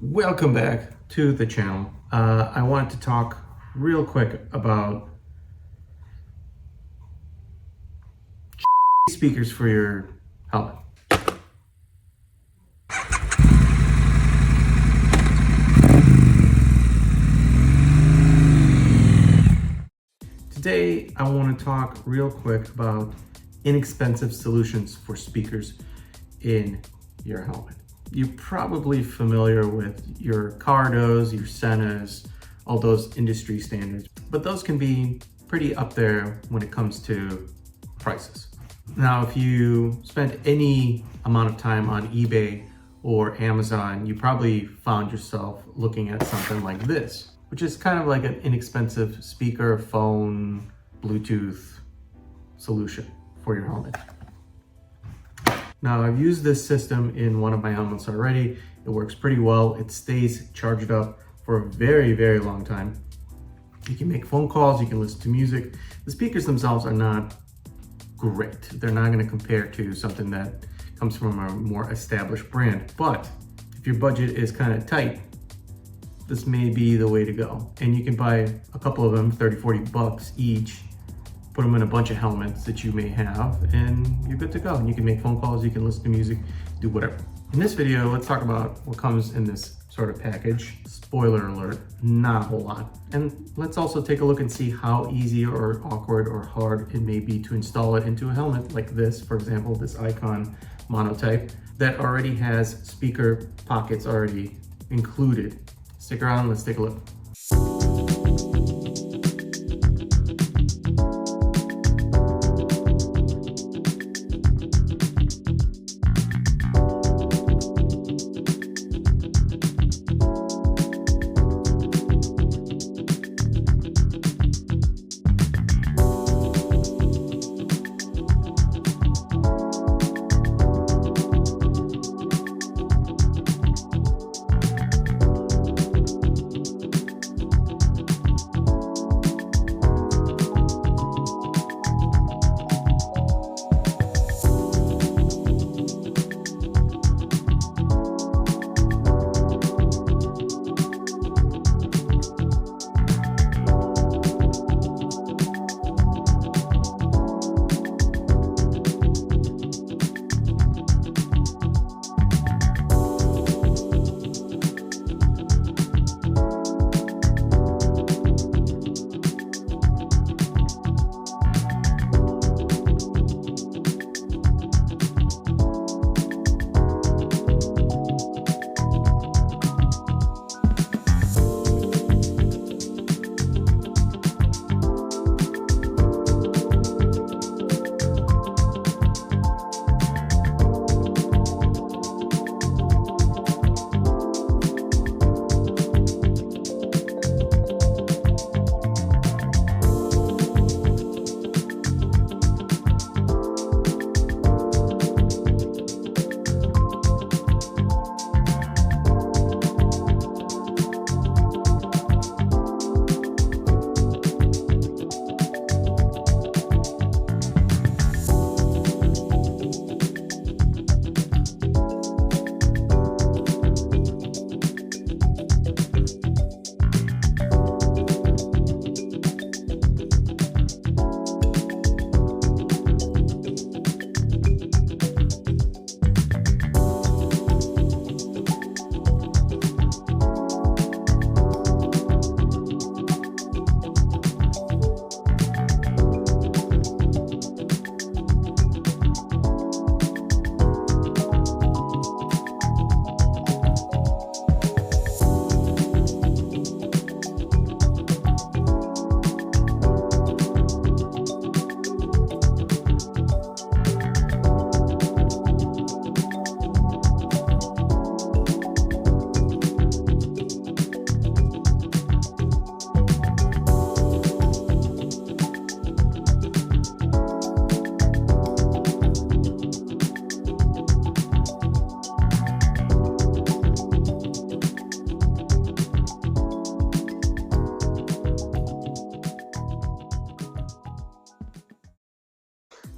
Welcome back to the channel. I want to talk real quick about speakers for your helmet. Today, I want to talk real quick about inexpensive solutions for speakers in your helmet. You're probably familiar with your Cardos, your Senas, all those industry standards, but those can be pretty up there when it comes to prices. Now, if you spend any amount of time on eBay or Amazon, you probably found yourself looking at something like this, which is kind of like an inexpensive speaker, phone, Bluetooth solution for your helmet. Now, I've used this system in one of my helmets already. It works pretty well. It stays charged up for a very, very long time. You can make phone calls, you can listen to music. The speakers themselves are not great. They're not going to compare to something that comes from a more established brand. But if your budget is kind of tight, this may be the way to go. And you can buy a couple of them, 30, 40 bucks each, put them in a bunch of helmets that you may have, and you're good to go. And you can make phone calls, you can listen to music, do whatever. In this video, let's talk about what comes in this sort of package. Spoiler alert, not a whole lot. And let's also take a look and see how easy or awkward or hard it may be to install it into a helmet like this, for example, this Icon Monotype that already has speaker pockets already included. Stick around, let's take a look.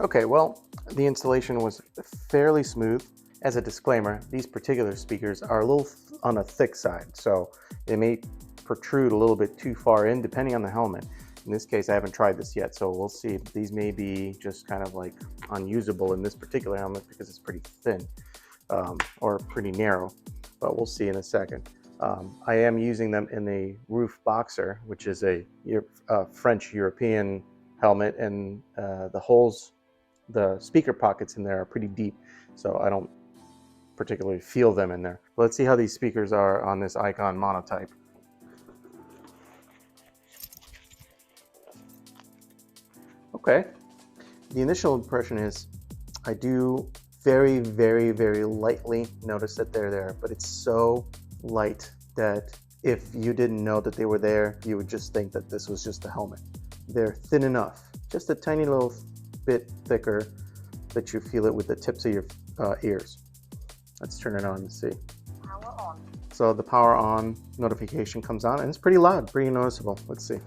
Okay, well, the installation was fairly smooth, As a disclaimer, these particular speakers are a little on a thick side, so they may protrude a little bit too far in depending on the helmet. In this case, I haven't tried this yet, so we'll see. These may be just kind of like unusable in this particular helmet because it's pretty thin or pretty narrow, but we'll see in a second. I am using them in the Roof Boxer, which is a French European helmet, and the holes, the speaker pockets in there are pretty deep, so I don't particularly feel them in there. Let's see how these speakers are on this Icon Monotype. Okay, the initial impression is I do very, very, very lightly notice that they're there, but it's so light that if you didn't know that they were there, you would just think that this was just a helmet. They're thin enough, just a tiny little bit thicker that you feel it with the tips of your ears. Let's turn it on and see. Power on. So the power on notification comes on and it's pretty loud, pretty noticeable. Let's see.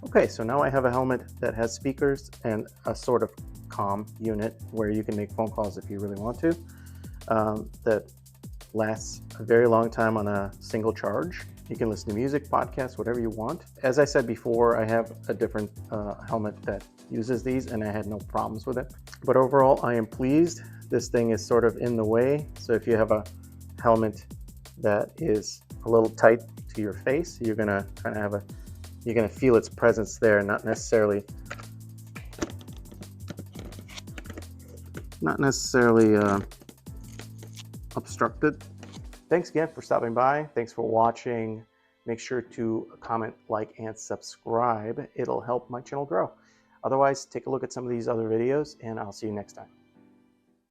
Okay, so now I have a helmet that has speakers and a sort of comm unit where you can make phone calls if you really want to. That lasts a very long time on a single charge. You can listen to music, podcasts, whatever you want. As I said before, I have a different helmet that uses these and I had no problems with it. But overall, I am pleased. This thing is sort of in the way. So if you have a helmet that is a little tight to your face, you're gonna kind of have you're gonna feel its presence there, not necessarily obstructed. Thanks again for stopping by. Thanks for watching. Make sure to comment, like, and subscribe. It'll help my channel grow. Otherwise, take a look at some of these other videos and I'll see you next time.